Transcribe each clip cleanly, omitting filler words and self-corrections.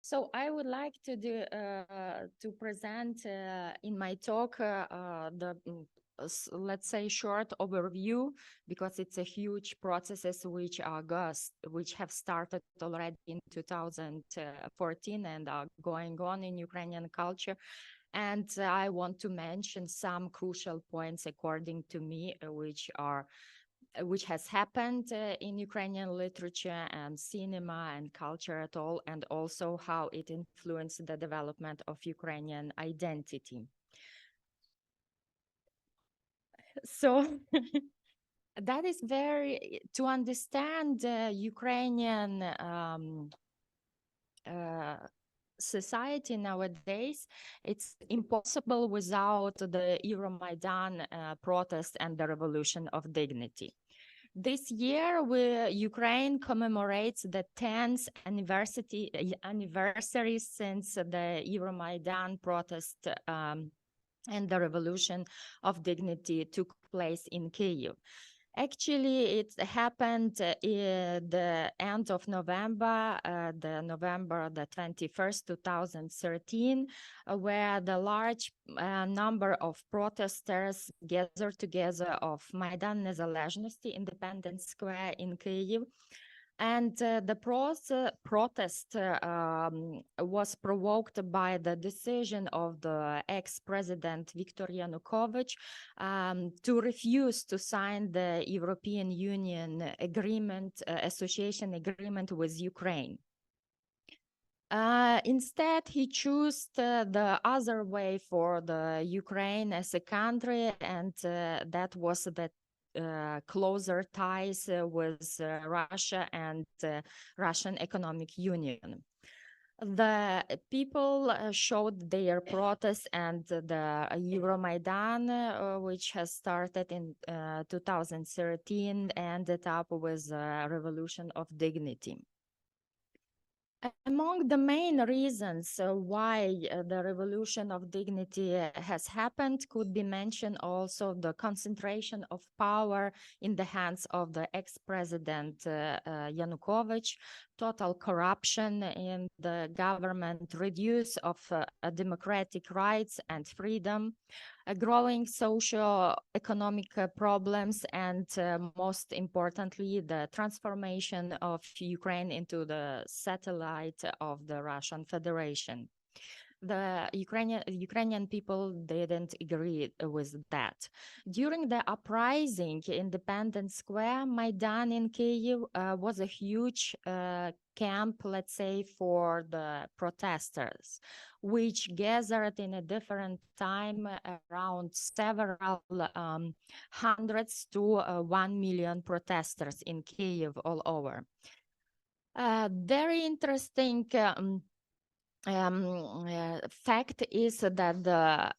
So I would like to present in my talk let's say short overview, because it's a huge processes which have started already in 2014 and are going on in Ukrainian culture. And I want to mention some crucial points according to me, which has happened in Ukrainian literature and cinema and culture at all, and also how it influenced the development of Ukrainian identity. So that is to understand Ukrainian society nowadays, it's impossible without the Euromaidan protest and the revolution of dignity. This year, Ukraine commemorates the 10th anniversary since the Euromaidan protest and the revolution of dignity took place in Kyiv. Actually, it happened in the end of November, November the 21st, 2013, where the large number of protesters gathered together of Maidan Nezalezhnosti, Independence Square in Kyiv. And the protest was provoked by the decision of the ex-president Viktor Yanukovych to refuse to sign the European Union association agreement with Ukraine. Instead, he chose the other way for the Ukraine as a country, and that was the closer ties with Russia and Russian Economic Union. The people showed their protest, and the Euromaidan, which has started in 2013, ended up with a revolution of dignity. Among the main reasons why the revolution of dignity has happened could be mentioned also the concentration of power in the hands of the ex-president Yanukovych, total corruption in the government, reduce of democratic rights and freedom, growing socio-economic problems, and most importantly, the transformation of Ukraine into the satellite of the Russian Federation. The Ukrainian people didn't agree with that. During the uprising, Independence Square, Maidan in Kyiv was a huge camp, let's say, for the protesters, which gathered in a different time around several hundreds to 1 million protesters in Kyiv all over. Very interesting fact is that the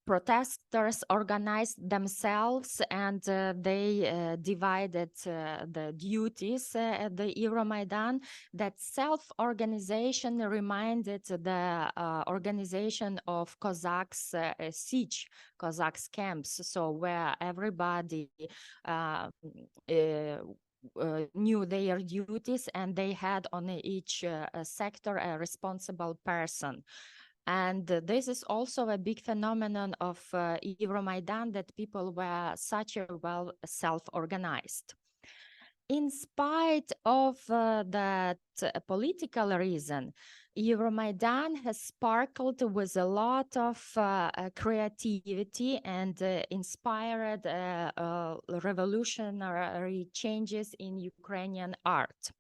protesters organized themselves, and they divided the duties at the Euromaidan. That self-organization reminded the organization of Cossacks siege, Cossacks camps, so where everybody knew their duties, and they had on each sector a responsible person. And this is also a big phenomenon of Euromaidan, that people were such a well self-organized. In spite of that political reason, Euromaidan has sparkled with a lot of creativity and inspired revolutionary changes in Ukrainian art.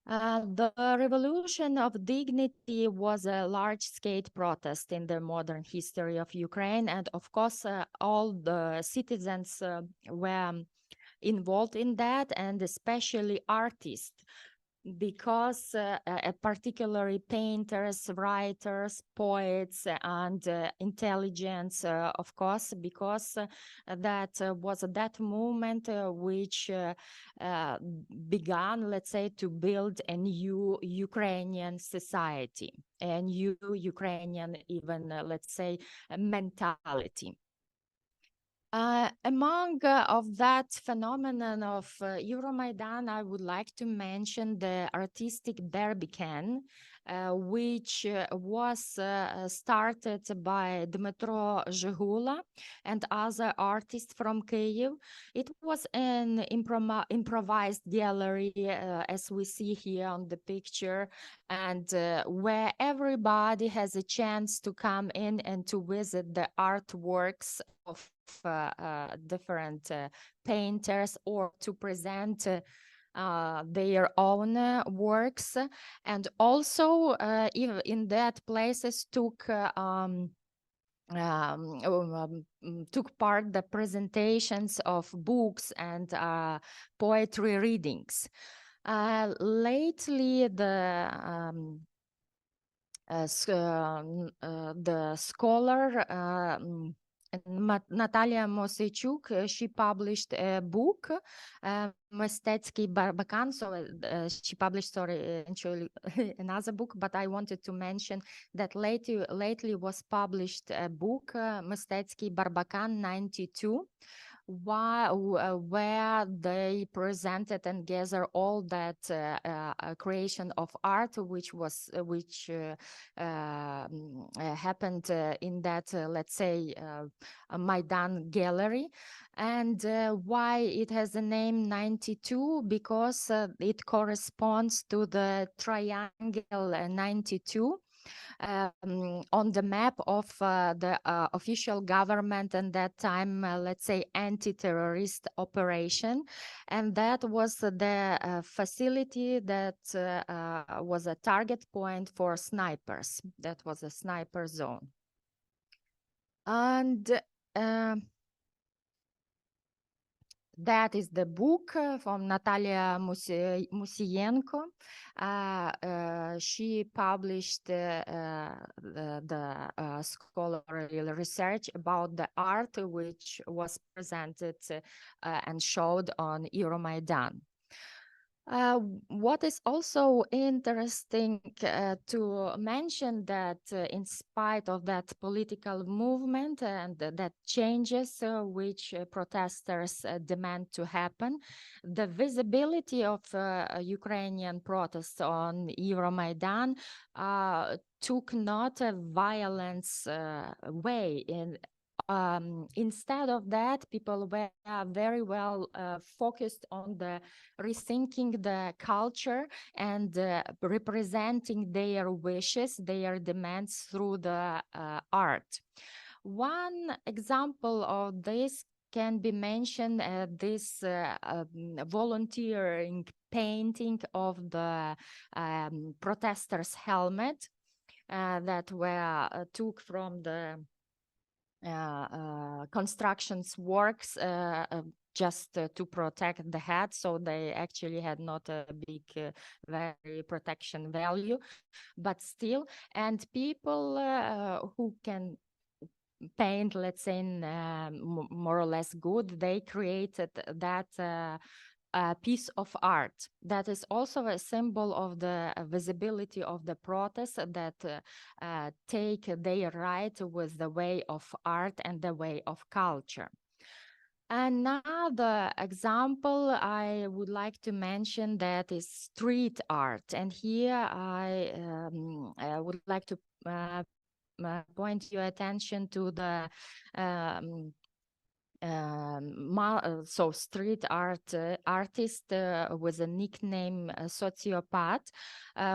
The Revolution of Dignity was a large-scale protest in the modern history of Ukraine, and of course all the citizens were involved in that, and especially artists, because particularly painters, writers, poets, and intelligence, of course, because that was that moment which began, let's say, to build a new Ukrainian society, a new Ukrainian, even, let's say, mentality. Among of that phenomenon of Euromaidan, I would like to mention the artistic Barbican, which was started by Dmytro Zhigula and other artists from Kyiv. It was an improvised gallery, as we see here on the picture, and where everybody has a chance to come in and to visit the artworks of different painters, or to present their own works. And also in that places took part the presentations of books and poetry readings. Lately, the scholar Natalia Moseichuk, she published a book, Mistecki Barbakan. So she published, actually another book, but I wanted to mention that lately was published a book, Mistecki Barbakan 92, where they presented and gathered all that creation of art which happened in that, let's say, Maidan gallery. And why it has the name 92? Because it corresponds to the triangle 92 on the map of the official government and that time, let's say, anti-terrorist operation. And that was the facility that was a target point for snipers. That was a sniper zone. And that is the book from Natalia Musienko. She published the scholarly research about the art which was presented and showed on Euromaidan. What is also interesting to mention that in spite of that political movement and that changes which protesters demand to happen, the visibility of Ukrainian protests on Euromaidan took not a violence way. Instead of that, people were very well focused on the rethinking the culture and representing their wishes, their demands through the art. One example of this can be mentioned this volunteering painting of the protesters' helmet that were took from the constructions works just to protect the head, so they actually had not a big very protection value, but still. And people who can paint, let's say, more or less good, they created that piece of art that is also a symbol of the visibility of the protests that take their right with the way of art and the way of culture. Another example I would like to mention that is street art, and here I would like to point your attention to the so street art artist with a nickname Sociopath,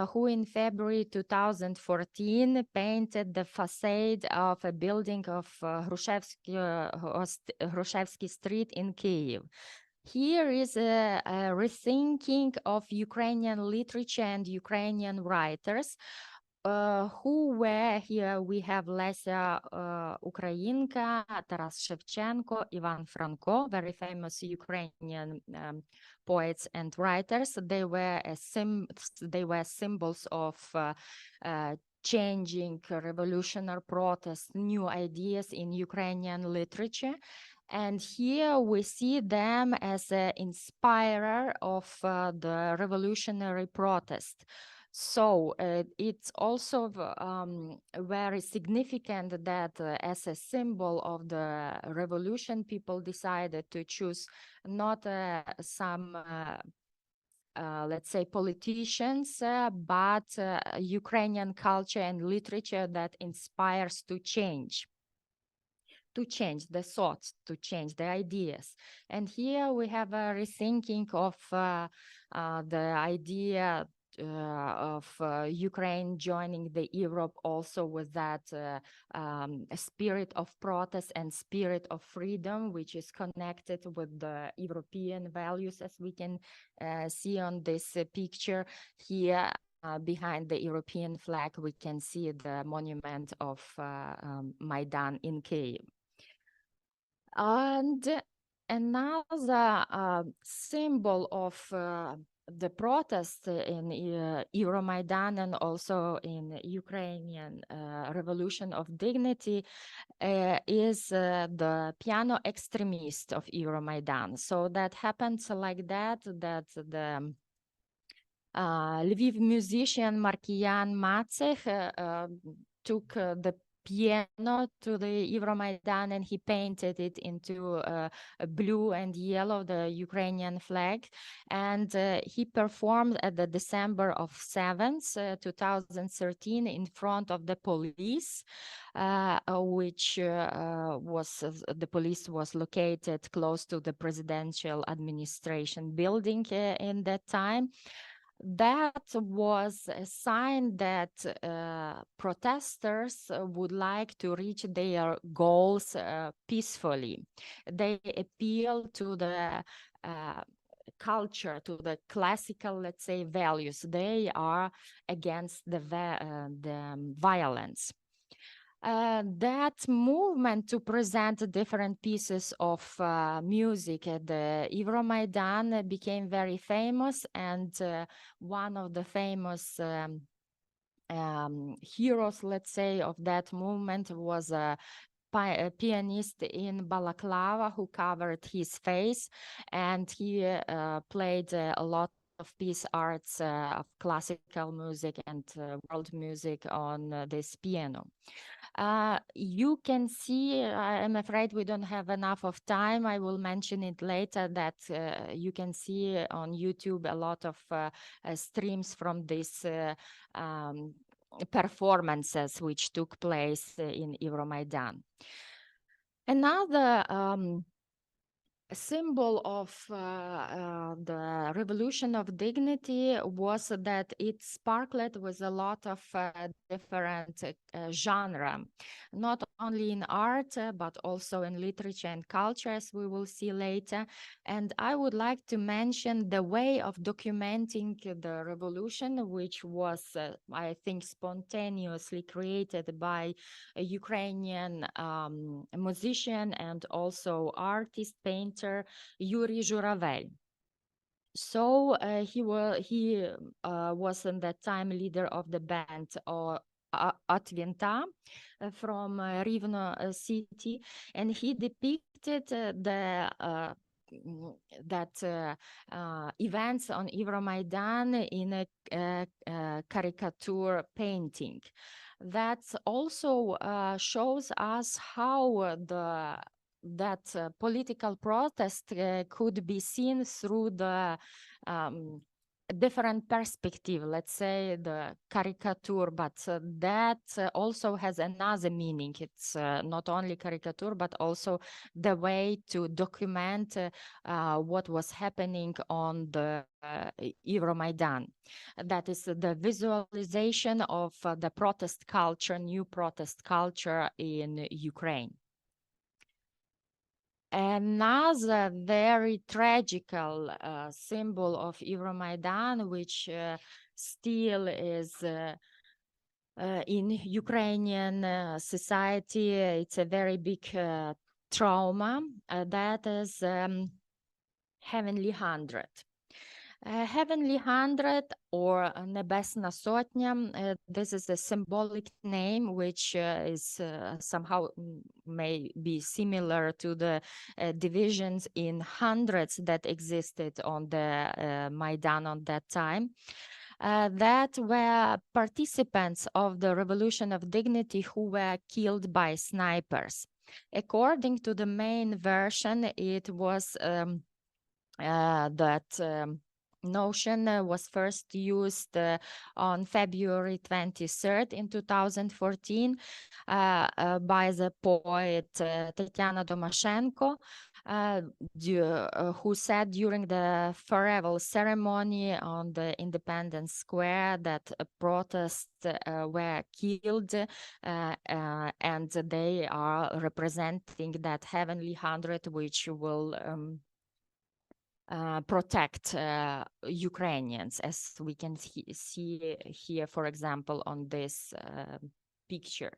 who in February 2014 painted the facade of a building of Hrushevsky Street in Kyiv. Here is a rethinking of Ukrainian literature and Ukrainian writers who were here. We have Lesia Ukrajinka, Taras Shevchenko, Ivan Franko, very famous Ukrainian poets and writers. They were symbols of changing revolutionary protests, new ideas in Ukrainian literature. And here we see them as an inspirer of the revolutionary protest. So it's also very significant that as a symbol of the revolution, people decided to choose not some let's say, politicians, but Ukrainian culture and literature that inspires to change the thoughts, to change the ideas. And here we have a rethinking of the idea of Ukraine joining the Europe, also with that spirit of protest and spirit of freedom, which is connected with the European values, as we can see on this picture here. Behind the European flag, we can see the monument of Maidan in Kyiv. And another symbol of the protest in Euromaidan and also in Ukrainian Revolution of Dignity is the piano extremist of Euromaidan. So that happens like that the Lviv musician Markian Matsech took the piano to the Euromaidan and he painted it into blue and yellow, the Ukrainian flag. And he performed at the December of 7th, 2013 in front of the police, which the police was located close to the presidential administration building in that time. That was a sign that protesters would like to reach their goals peacefully. They appeal to the culture, to the classical, let's say, values. They are against the violence. That movement to present different pieces of music at the Euromaidan became very famous, and one of the famous heroes, let's say, of that movement was a pianist in balaclava who covered his face, and he played a lot of piece arts of classical music and world music on this piano. You can see, I'm afraid we don't have enough of time. I will mention it later that you can see on YouTube a lot of streams from these performances which took place in Euromaidan. Another symbol of the Revolution of Dignity was that it sparkled with a lot of different genre, not only in art, but also in literature and culture, as we will see later. And I would like to mention the way of documenting the revolution, which was, I think, spontaneously created by a Ukrainian musician and also artist, painter, Yuri Zhuravey. So he was in that time leader of the band Atventa from Rivno city, and he depicted events on Euromaidan in a caricature painting. That also shows us how that political protest could be seen through the different perspective, let's say the caricature, but that also has another meaning. It's not only caricature, but also the way to document what was happening on the Euromaidan. That is the visualization of the protest culture, new protest culture in Ukraine. Another very tragical symbol of Euromaidan, which still is in Ukrainian society, it's a very big trauma, that is Heavenly 100. Heavenly 100 or Небесна Сотня, this is a symbolic name which is somehow may be similar to the divisions in hundreds that existed on the Maidan on that time. That were participants of the Revolution of Dignity who were killed by snipers. According to the main version, it was that notion was first used on February 23rd in 2014 by the poet Tatiana Domashenko, who said during the farewell ceremony on the Independence Square that protests were killed and they are representing that heavenly hundred which will protect Ukrainians, as we can see here, for example, on this picture.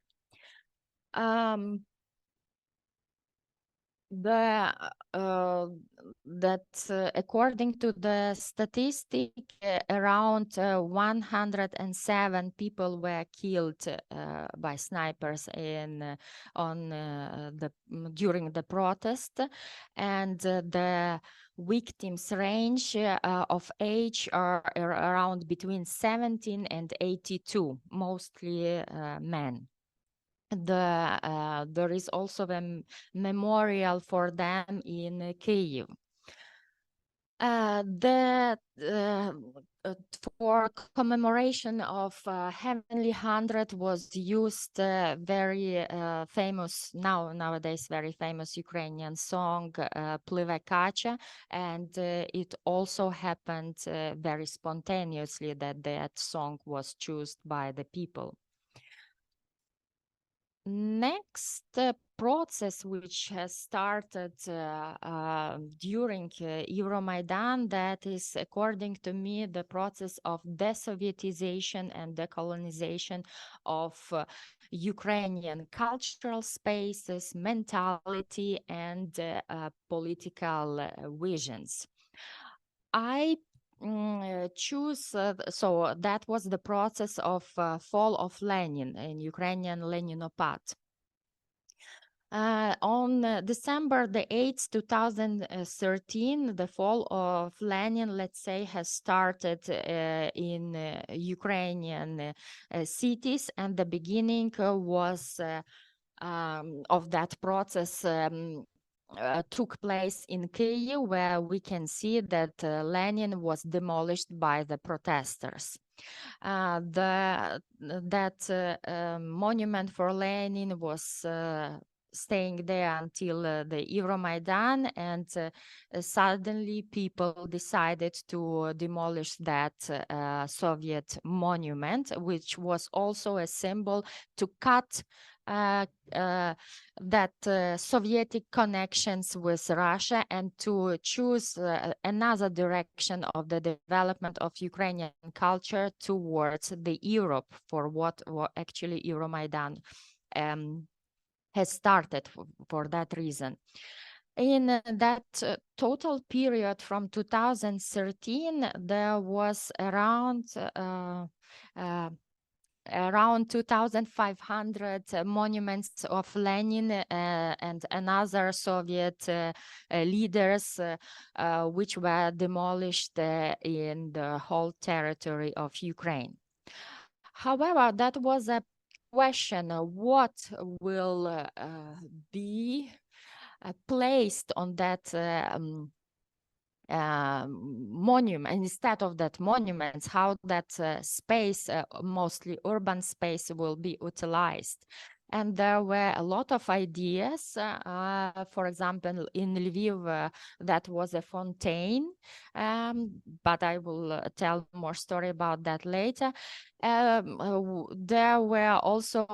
According to the statistic, around 107 people were killed by snipers during the protest, and the victims range of age are around between 17 and 82, mostly men. There is also a memorial for them in Kyiv. For commemoration of Heavenly Hundred was used very famous, nowadays very famous Ukrainian song, Pливе Кача, and it also happened very spontaneously that song was chosen by the people. Next process which has started during Euromaidan, that is, according to me, the process of desovietization and decolonization of Ukrainian cultural spaces, mentality, and political visions. I choose, so that was the process of fall of Lenin in Ukrainian Leninopad. On December the 8th, 2013, the fall of Lenin, let's say, has started in Ukrainian cities, and the beginning was of that process took place in Kyiv, where we can see that Lenin was demolished by the protesters. That monument for Lenin was staying there until the Euromaidan, and suddenly people decided to demolish that Soviet monument, which was also a symbol to cut Sovietic connections with Russia and to choose another direction of the development of Ukrainian culture towards the Europe, for what actually Euromaidan has started for that reason. In that total period from 2013, there was around 2,500 monuments of Lenin and another Soviet leaders which were demolished in the whole territory of Ukraine. However, that was a question of what will be placed on that monument, instead of that monuments, how that space, mostly urban space, will be utilized. And there were a lot of ideas. For example, in Lviv, that was a fontaine, but I will tell more story about that later. There were also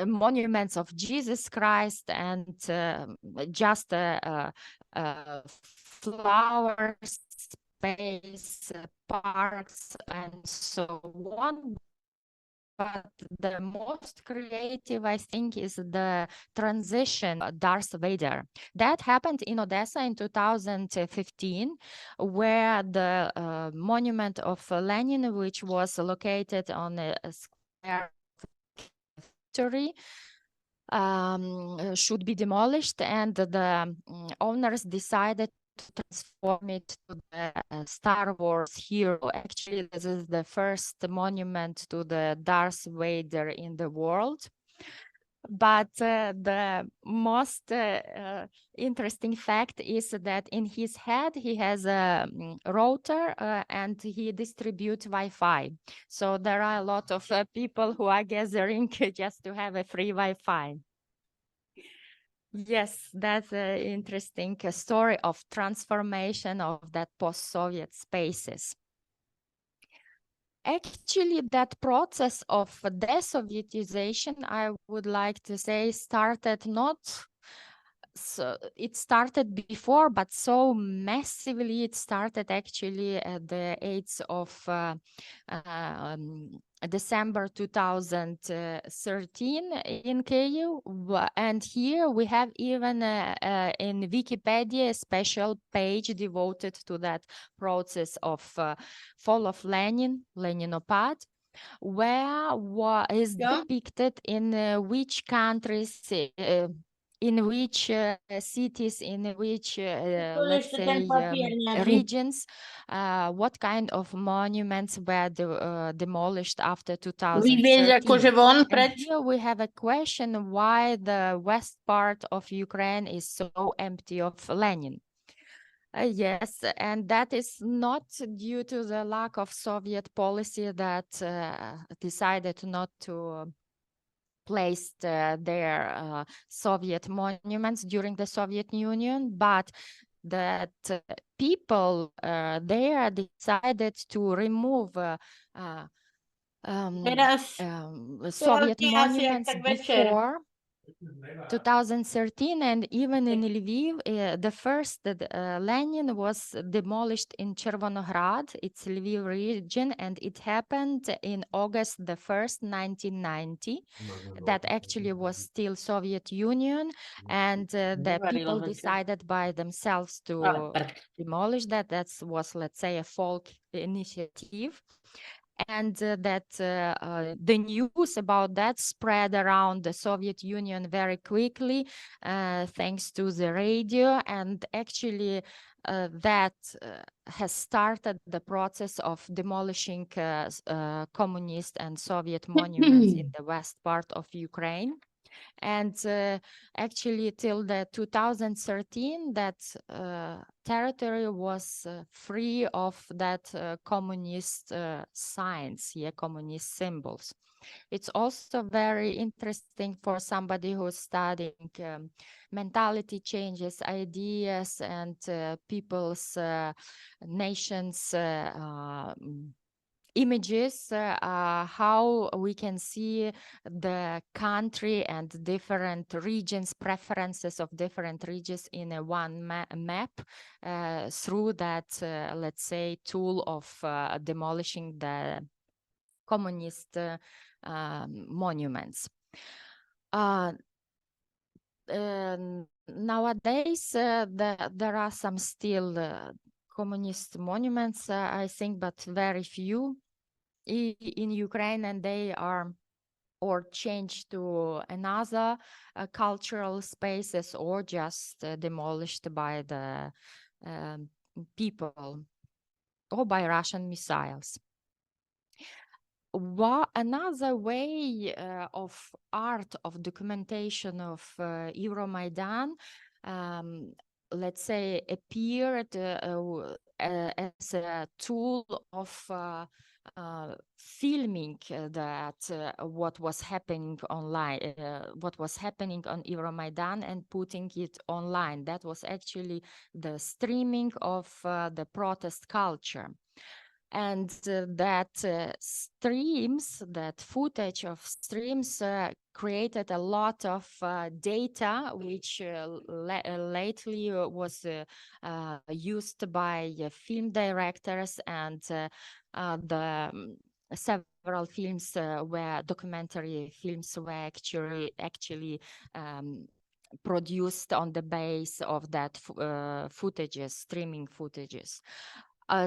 monuments of Jesus Christ and just flower space, parks, and so on. But the most creative, I think, is the transition Darth Vader. That happened in Odessa in 2015, where the monument of Lenin, which was located on a square factory, should be demolished, and the owners decided to transform it to the Star Wars hero. Actually, this is the first monument to the Darth Vader in the world. But the most interesting fact is that in his head he has a router and he distributes Wi-Fi. So there are a lot of people who are gathering just to have a free Wi-Fi. Yes, that's an interesting story of transformation of that post-Soviet spaces. Actually, that process of de-Sovietization, I would like to say, started not, so it started before, but so massively it started actually at the 8th of December 2013 in Kyiv. And here we have even in Wikipedia a special page devoted to that process of fall of Leninopad, where is depicted in which countries, in which cities, in which, let's say, regions, what kind of monuments were demolished after 2013. And here we have a question why the west part of Ukraine is so empty of Lenin. Yes, and that is not due to the lack of Soviet policy that decided not to place their Soviet monuments during the Soviet Union, but that people there decided to remove Soviet monuments before 2013, and even in Lviv, the first Lenin was demolished in Chervonograd, it's Lviv region, and it happened in August the 1st, 1990. That actually was still Soviet Union, and the people decided by themselves to demolish that. That was, let's say, a folk initiative. And that the news about that spread around the Soviet Union very quickly, thanks to the radio. And actually, that has started the process of demolishing communist and Soviet monuments in the west part of Ukraine. And actually, till the 2013, that territory was free of that communist signs, communist symbols. It's also very interesting for somebody who's studying mentality changes, ideas, and people's nations' images, how we can see the country and different regions, preferences of different regions in a one map through that, let's say, tool of demolishing the communist monuments. Nowadays, there are some still communist monuments, I think, but very few in Ukraine, and they are or changed to another cultural spaces or just demolished by the people or by Russian missiles. Another way of art, of documentation of Euromaidan, let's say, appeared as a tool of filming that what was happening online, what was happening on Euromaidan, and putting it online. That was actually the streaming of the protest culture. And that streams, that footage of streams created a lot of data, which lately was used by film directors, and the several films where documentary films were actually produced on the base of that footages, streaming footages.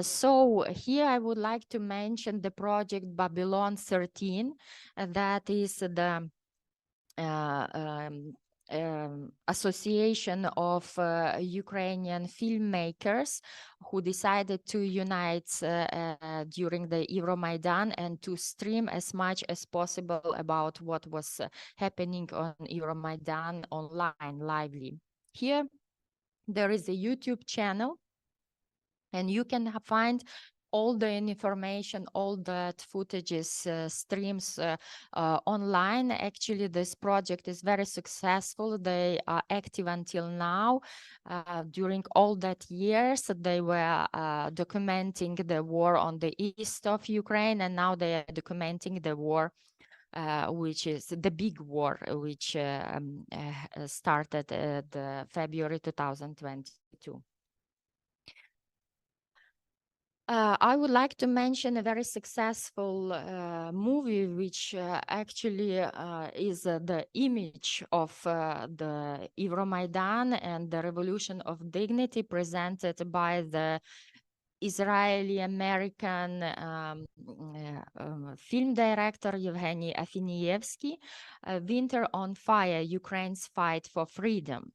So here I would like to mention the project Babylon 13. That is the association of Ukrainian filmmakers who decided to unite during the Euromaidan and to stream as much as possible about what was happening on Euromaidan online lively. Here, there is a YouTube channel, and you can find all the information, all that footages, streams online. Actually, this project is very successful. They are active until now. During all that years, they were documenting the war on the east of Ukraine, and now they are documenting the war which is the big war, which started at February 2022. I would like to mention a very successful movie, which actually is the image of the Euromaidan and the Revolution of Dignity, presented by the Israeli-American film director Yevgeny Afinievsky, Winter on Fire, Ukraine's Fight for Freedom.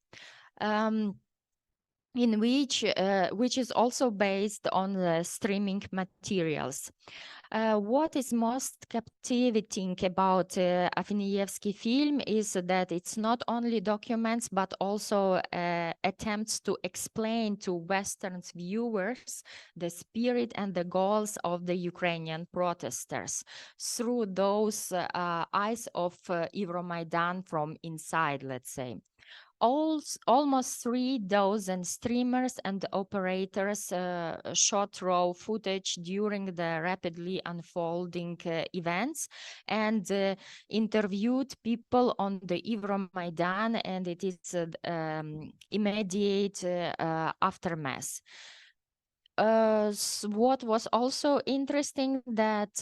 In which is also based on the streaming materials. What is most captivating about Afinievsky film is that it's not only documents, but also attempts to explain to Western viewers the spirit and the goals of the Ukrainian protesters through those eyes of Euromaidan from inside, let's say. Almost 3,000 streamers and operators shot raw footage during the rapidly unfolding events and interviewed people on the Euromaidan and it is immediate aftermath. What was also interesting that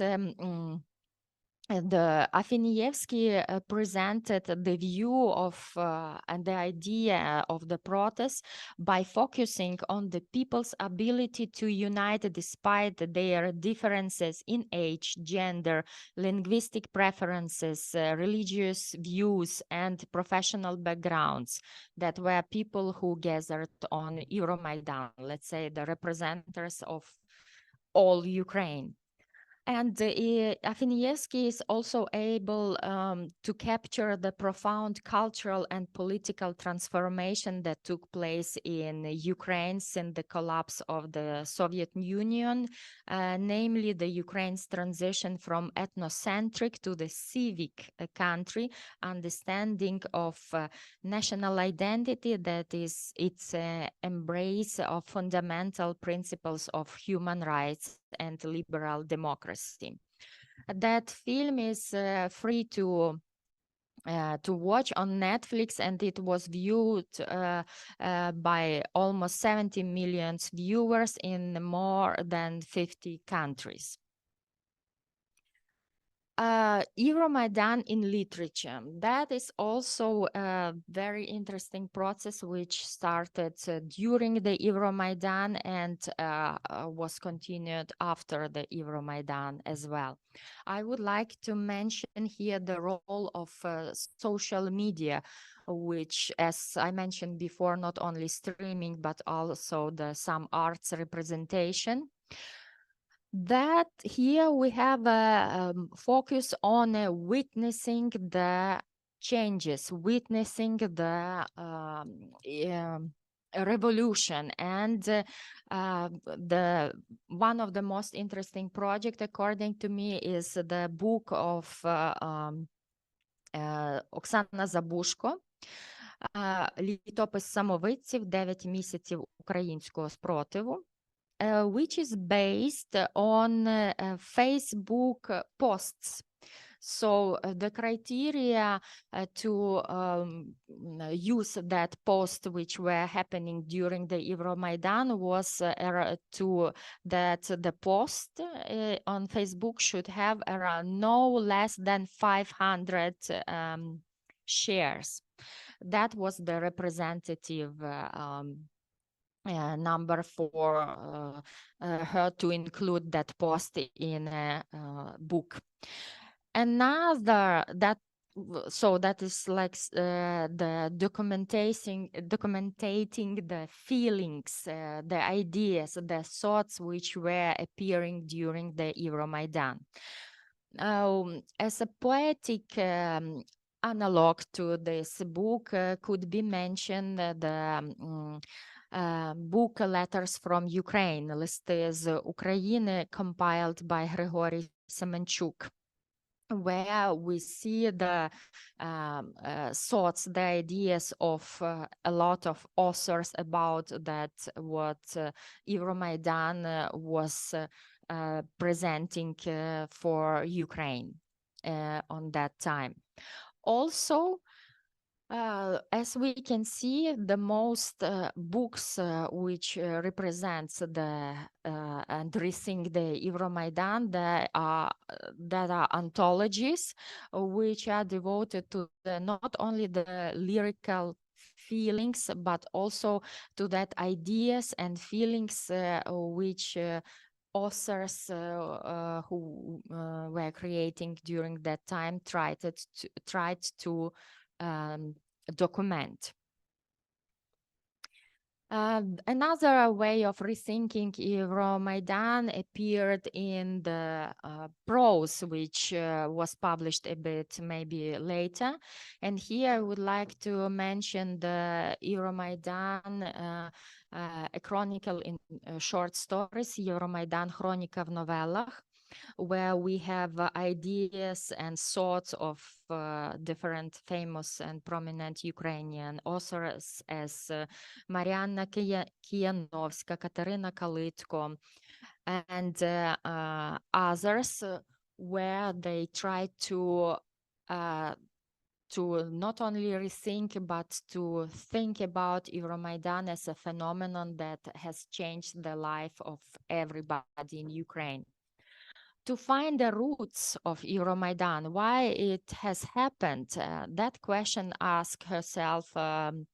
the Afinievsky presented the view of and the idea of the protest by focusing on the people's ability to unite despite their differences in age, gender, linguistic preferences, religious views, and professional backgrounds that were people who gathered on Euromaidan, let's say the representatives of all Ukraine. And Afinievsky is also able to capture the profound cultural and political transformation that took place in Ukraine since the collapse of the Soviet Union, namely the Ukraine's transition from ethnocentric to the civic country, understanding of national identity that is its embrace of fundamental principles of human rights and liberal democracy. That film is free to watch on Netflix, and it was viewed by almost 70 million viewers in more than 50 countries. Euromaidan in literature. That is also a very interesting process which started during the Euromaidan and was continued after the Euromaidan as well. I would like to mention here the role of social media, which, as I mentioned before, not only streaming, but also some arts representation. That here we have a focus on witnessing the changes, witnessing the revolution, and the one of the most interesting project, according to me, is the book of Оксана Забушко, «Літопис самовидців. 9 місяців українського спротиву», which is based on Facebook posts. So the criteria to use that post, which were happening during the Euromaidan, was that the post on Facebook should have around no less than 500 shares. That was the representative number for her to include that post in a book. Another that so that is like the documentating the feelings, the ideas, the thoughts which were appearing during the Euromaidan. As a poetic analog to this book could be mentioned the book Letters from Ukraine, listy z Ukrajiny, compiled by Grigory Semenchuk, where we see the thoughts, the ideas of a lot of authors about that what Euromaidan was presenting for Ukraine on that time. Also, as we can see, the most books which represents the and rethink the Euromaidan that are anthologies which are devoted to not only the lyrical feelings but also to that ideas and feelings which authors who were creating during that time tried to document. Another way of rethinking Euromaidan appeared in the prose, which was published a bit maybe later. And here I would like to mention the Euromaidan, a chronicle in short stories, Euromaidan Chronika v novelach, where we have ideas and thoughts of different famous and prominent Ukrainian authors as Marianna Kijanovska, Katarina Kalitko, and others, where they try to not only rethink, but to think about Euromaidan as a phenomenon that has changed the life of everybody in Ukraine. To find the roots of Euromaidan, why it has happened, that question asked herself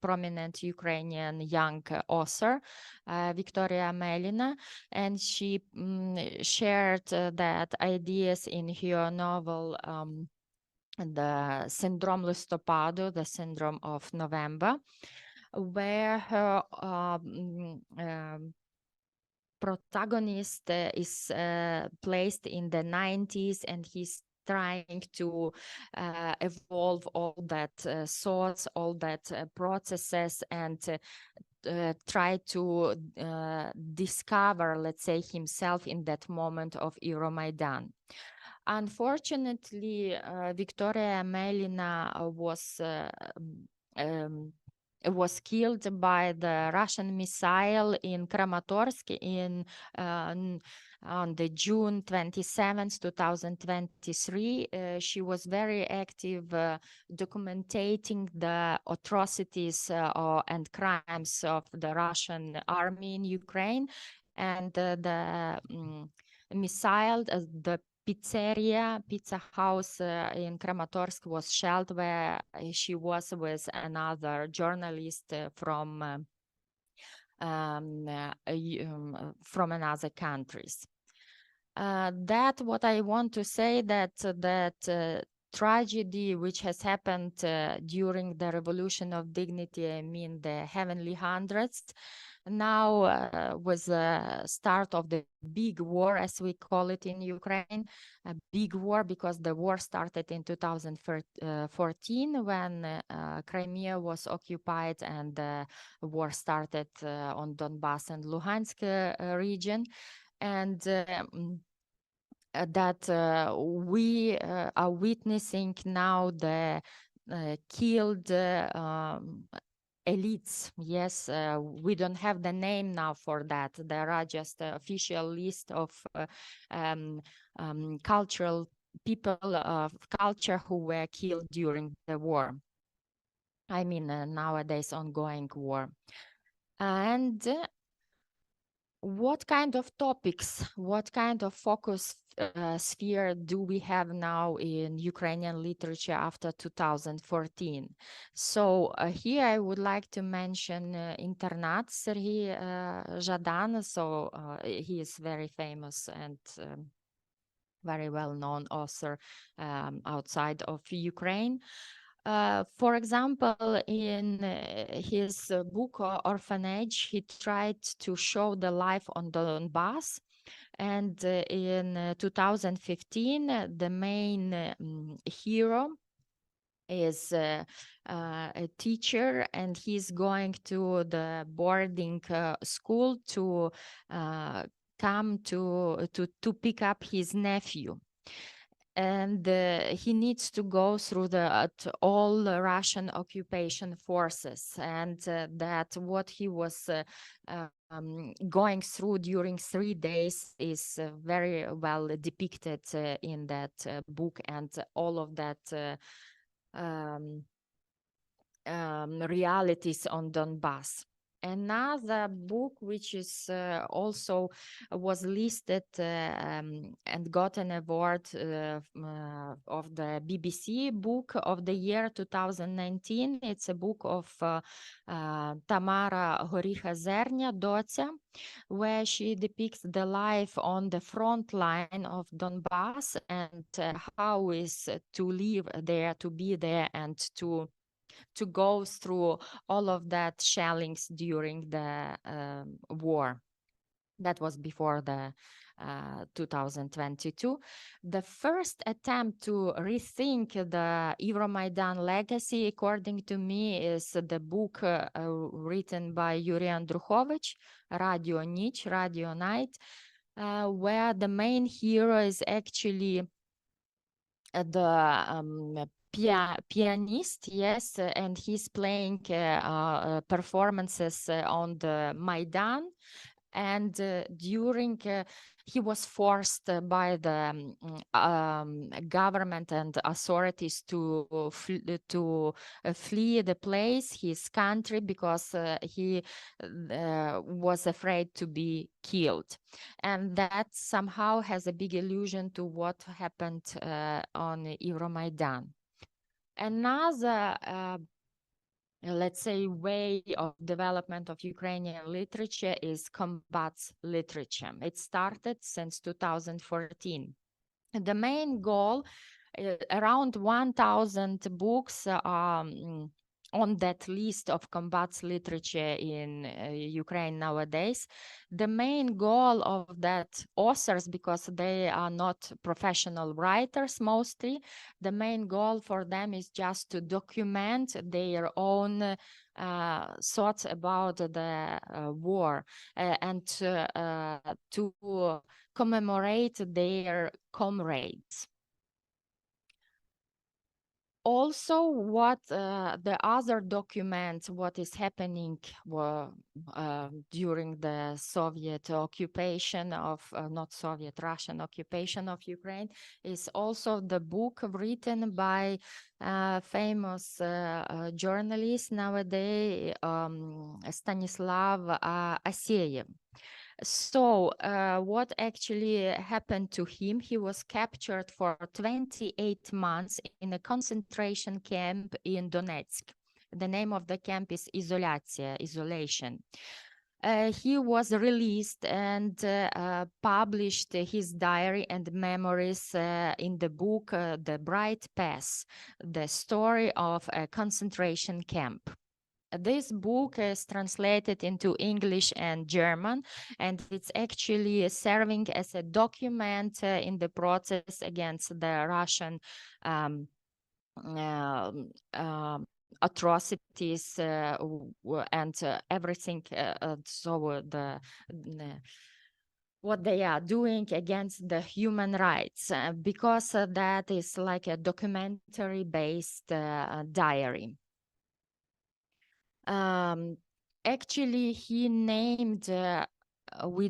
prominent Ukrainian young author, Victoria Melina, and she shared that ideas in her novel, The Syndrome Listopadu, the Syndrome of November, where her protagonist is placed in the 90s, and he's trying to evolve all that thoughts, all that processes, and try to discover, let's say, himself in that moment of Euromaidan. Unfortunately, Victoria Melina was killed by the Russian missile in Kramatorsk on the June 27th, 2023. She was very active documenting the atrocities and crimes of the Russian army in Ukraine, and the missile, the pizza house in Kramatorsk was shelled, where she was with another journalist from another countries. That what I want to say, that tragedy which has happened during the Revolution of Dignity, I mean the Heavenly Hundreds, now was the start of the big war, as we call it in Ukraine, a big war, because the war started in 2014 when Crimea was occupied, and the war started on Donbass and Luhansk region. And that we are witnessing now the killed elites. Yes, we don't have the name now for that. There are just official list of cultural people of culture who were killed during the war. I mean, nowadays ongoing war. And what kind of topics, what kind of focus sphere do we have now in Ukrainian literature after 2014? So here I would like to mention Internat, Serhiy Zhadan. So he is very famous and very well-known author outside of Ukraine. For example, in his book Orphanage, he tried to show the life on Donbass. And in 2015, the main hero is a teacher, and he's going to the boarding school to come to pick up his nephew. And he needs to go through all Russian occupation forces, and that what he was going through during 3 days is very well depicted in that book, and all of that realities on Donbass. Another book which is also was listed and got an award of the BBC Book of the Year 2019. It's a book of Tamara Горіха-Зерня, Доця, where she depicts the life on the front line of Donbass and how is to live there, to be there, and to go through all of that shellings during the war. That was before the 2022. The first attempt to rethink the Euromaidan legacy, according to me, is the book written by Yuri Andruchovich, Radio Nich, Radio Night, where the main hero is actually the pianist, yes, and he's playing performances on the Maidan, and during he was forced by the government and authorities to flee the place, his country, because he was afraid to be killed. And that somehow has a big allusion to what happened on Euromaidan. Another let's say, way of development of Ukrainian literature is combat literature. It started since 2014. The main goal, around 1,000 books on that list of combat literature in Ukraine nowadays. The main goal of that authors, because they are not professional writers mostly, the main goal for them is just to document their own thoughts about the war and to commemorate their comrades. Also, what the other documents, what is happening during the Soviet occupation of, not Soviet, Russian occupation of Ukraine, is also the book written by famous journalist nowadays, Stanislav Aseyev. So what actually happened to him? He was captured for 28 months in a concentration camp in Donetsk. The name of the camp is Izolatia, isolation. He was released and published his diary and memories in the book The Bright Path, the story of a concentration camp. This book is translated into English and German, and it's actually serving as a document in the process against the Russian atrocities and everything. So what they are doing against the human rights, because that is like a documentary-based diary. Actually, he named, we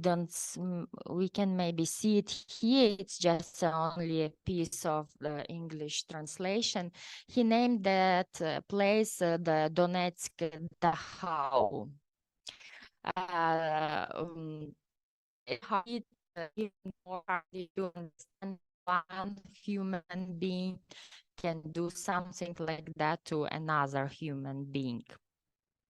can maybe see it here, it's just only a piece of the English translation. He named that place the Donetsk Dachau. How it even more hard to understand one human being can do something like that to another human being.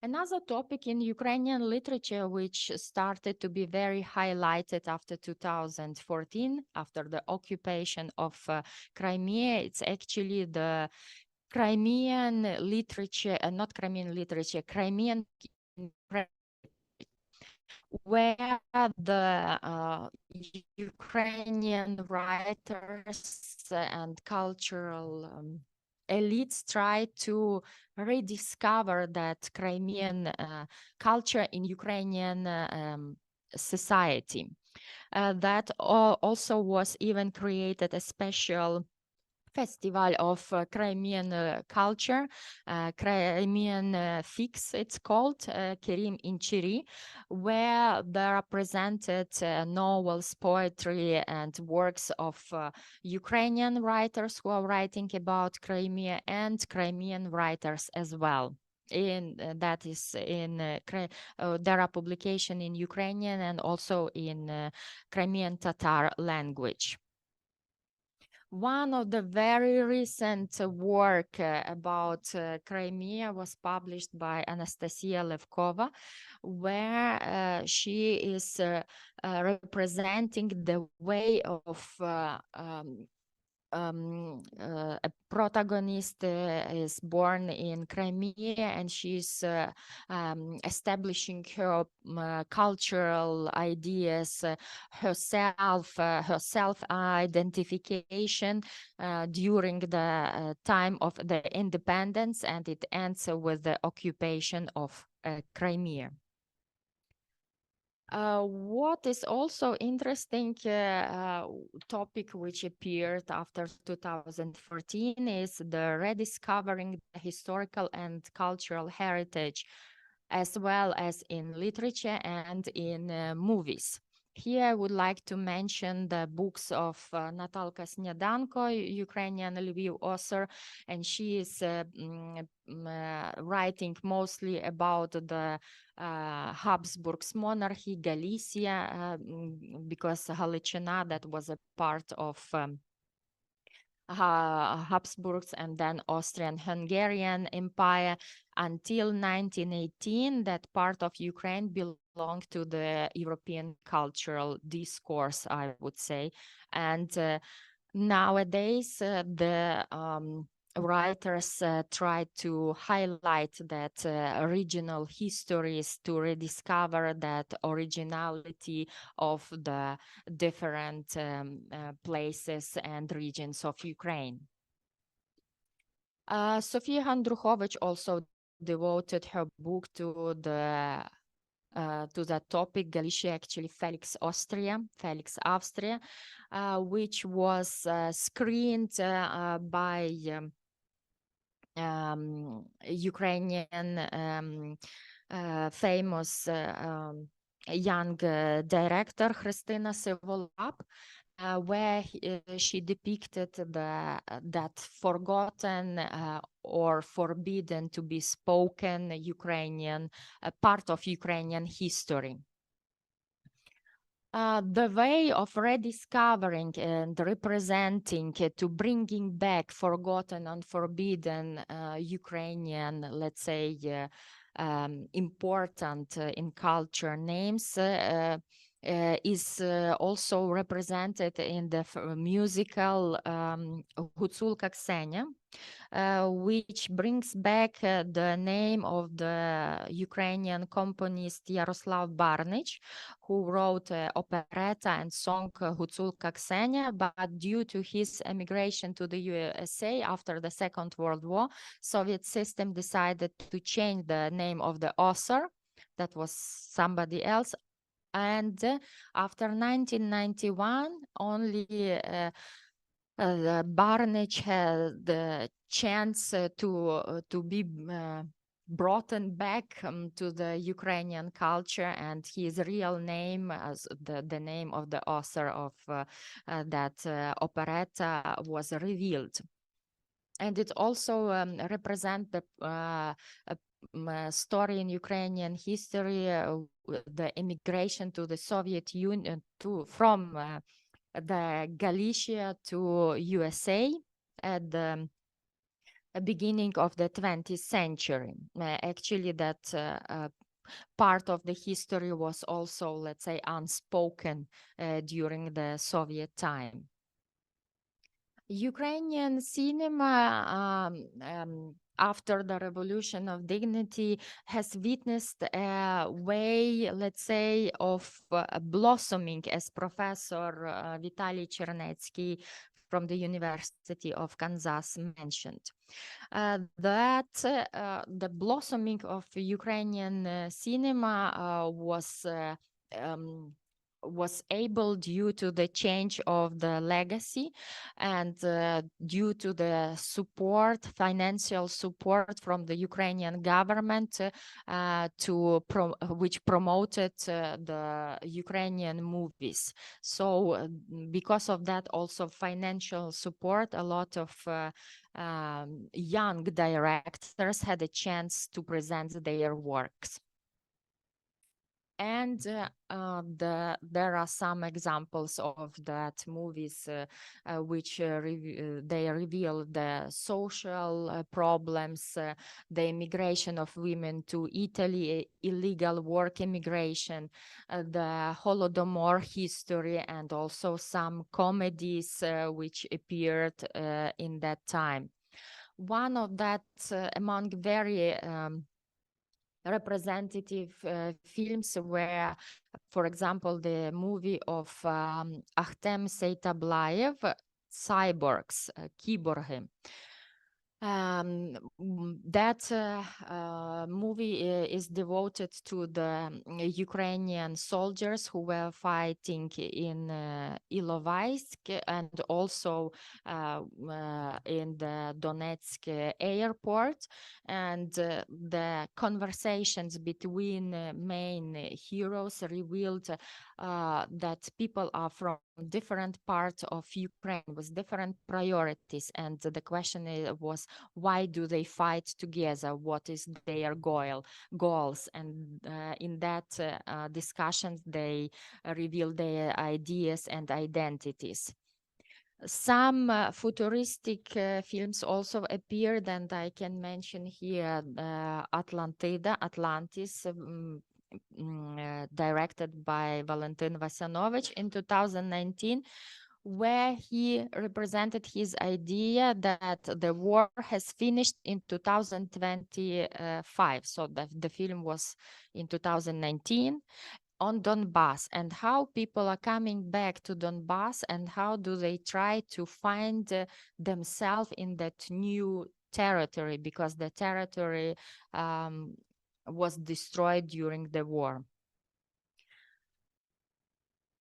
Another topic in Ukrainian literature, which started to be very highlighted after 2014, after the occupation of Crimea, it's actually the Crimean literature, not Crimean literature, Crimean, where the Ukrainian writers and cultural elites try to rediscover that Crimean culture in Ukrainian society. That also was even created a special festival of Crimean culture, Crimean Fix, it's called, Kerim in Chiri, where there are presented novels, poetry, and works of Ukrainian writers who are writing about Crimea and Crimean writers as well. That is in there are publication in Ukrainian and also in Crimean Tatar language. One of the very recent work about Crimea was published by Anastasia Levkova, where she is representing the way of a protagonist is born in Crimea, and she's establishing her cultural ideas, her self-identification during the time of the independence, and it ends with the occupation of Crimea. What is also interesting topic which appeared after 2014 is the rediscovering the historical and cultural heritage, as well as in literature and in movies. Here I would like to mention the books of Natalka Snedanko, Ukrainian Lviv author, and she is writing mostly about the Habsburg's monarchy, Galicia, because Galiciana, that was a part of Habsburgs and then Austrian-Hungarian Empire until 1918. That part of Ukraine belonged to the European cultural discourse, I would say. And nowadays, the writers try to highlight that regional histories to rediscover that originality of the different places and regions of Ukraine. Sofia Handruchovich also devoted her book to the topic Galicia, actually Felix Austria, which was screened by Ukrainian famous young director Christina Sivolap, where she depicted that forgotten or forbidden to be spoken Ukrainian part of Ukrainian history. The way of rediscovering and representing to bringing back forgotten and forbidden Ukrainian, let's say, important in culture names is also represented in the musical Гуцулка Ksenia, which brings back the name of the Ukrainian componist Yaroslav Barnich, who wrote operetta and song Гуцулка Ksenia, but due to his emigration to the USA after the Second World War, Soviet system decided to change the name of the author. That was somebody else. And after 1991, only Barnich had the chance to be brought back to the Ukrainian culture, and his real name as the name of the author of that operetta was revealed. And it also represents the story in Ukrainian history, the immigration to the Soviet Union from the Galicia to USA at the beginning of the 20th century. Actually, that part of the history was also, let's say, unspoken during the Soviet time. Ukrainian cinema, after the Revolution of Dignity, has witnessed a way, let's say, of blossoming, as Professor Vitaly Chernetsky from the University of Kansas mentioned. That the blossoming of Ukrainian cinema was able due to the change of the legacy and due to the support, financial support from the Ukrainian government which promoted the Ukrainian movies. So because of that, also financial support, a lot of young directors had a chance to present their works. And there are some examples of that movies which they reveal the social problems, the immigration of women to Italy, illegal work immigration, the Holodomor history, and also some comedies which appeared in that time. One of that among very representative films were, for example, the movie of Ahtem Seytablayev, Cyborgs, Kiborги. That movie is devoted to the Ukrainian soldiers who were fighting in Ilovaisk and also in the Donetsk airport. And the conversations between main heroes revealed that people are from different parts of Ukraine with different priorities. And the question was, why do they fight together? What is their goals? And in that discussion, they reveal their ideas and identities. Some futuristic films also appeared, and I can mention here Atlantis, directed by Valentin Vasyanovich in 2019, where he represented his idea that the war has finished in 2025. So the film was in 2019 on Donbass, and how people are coming back to Donbass and how do they try to find themselves in that new territory, because the territory was destroyed during the war.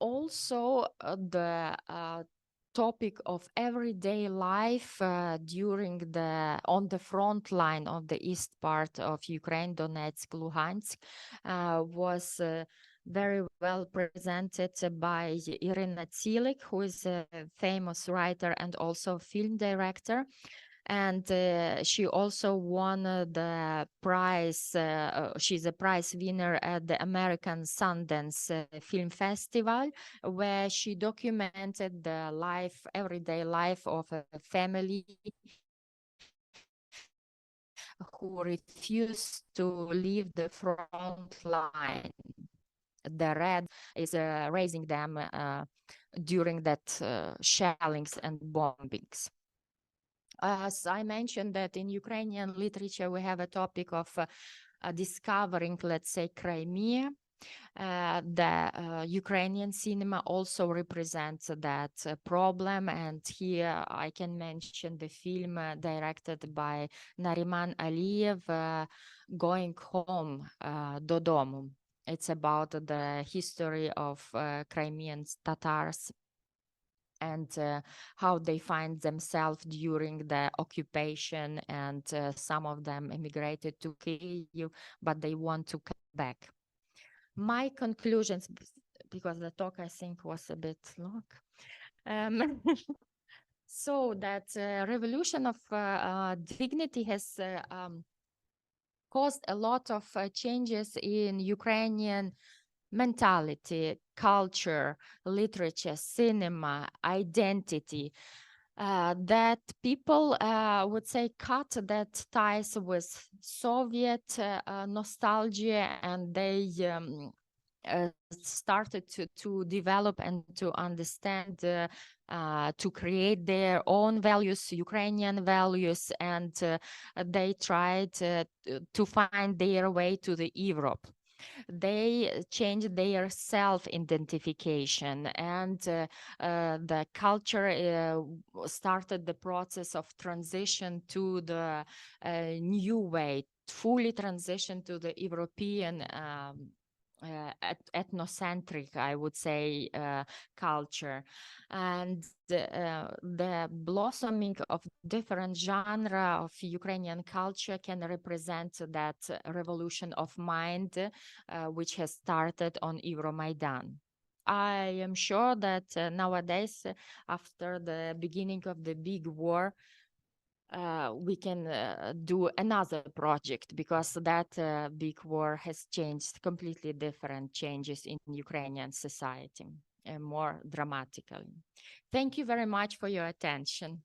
Also, the topic of everyday life on the front line of the east part of Ukraine, Donetsk, Luhansk, was very well presented by Irina Tsilik, who is a famous writer and also film director. And she also won the prize. She's a prize winner at the American Sundance Film Festival, where she documented the everyday life of a family who refused to leave the front line. The Red is raising them during that shellings and bombings. As I mentioned that in Ukrainian literature, we have a topic of discovering, let's say, Crimea. The Ukrainian cinema also represents that problem. And here I can mention the film directed by Nariman Aliyev, Going Home, Dodому. It's about the history of Crimean Tatars and how they find themselves during the occupation, and some of them immigrated to Kyiv, but they want to come back. My conclusions, because the talk I think was a bit long. So that revolution of dignity has caused a lot of changes in Ukrainian mentality, culture, literature, cinema, identity. that people would say cut that ties with Soviet nostalgia, and they started to develop and to understand, to create their own values, Ukrainian values, and they tried to find their way to the Europe. They changed their self-identification, and the culture started the process of transition to the new way, fully transition to the European ethnocentric, I would say, culture. And the blossoming of different genre of Ukrainian culture can represent that revolution of mind which has started on Euromaidan. I am sure that nowadays, after the beginning of the big war, we can do another project, because that big war has changed completely different changes in Ukrainian society, more dramatically. Thank you very much for your attention.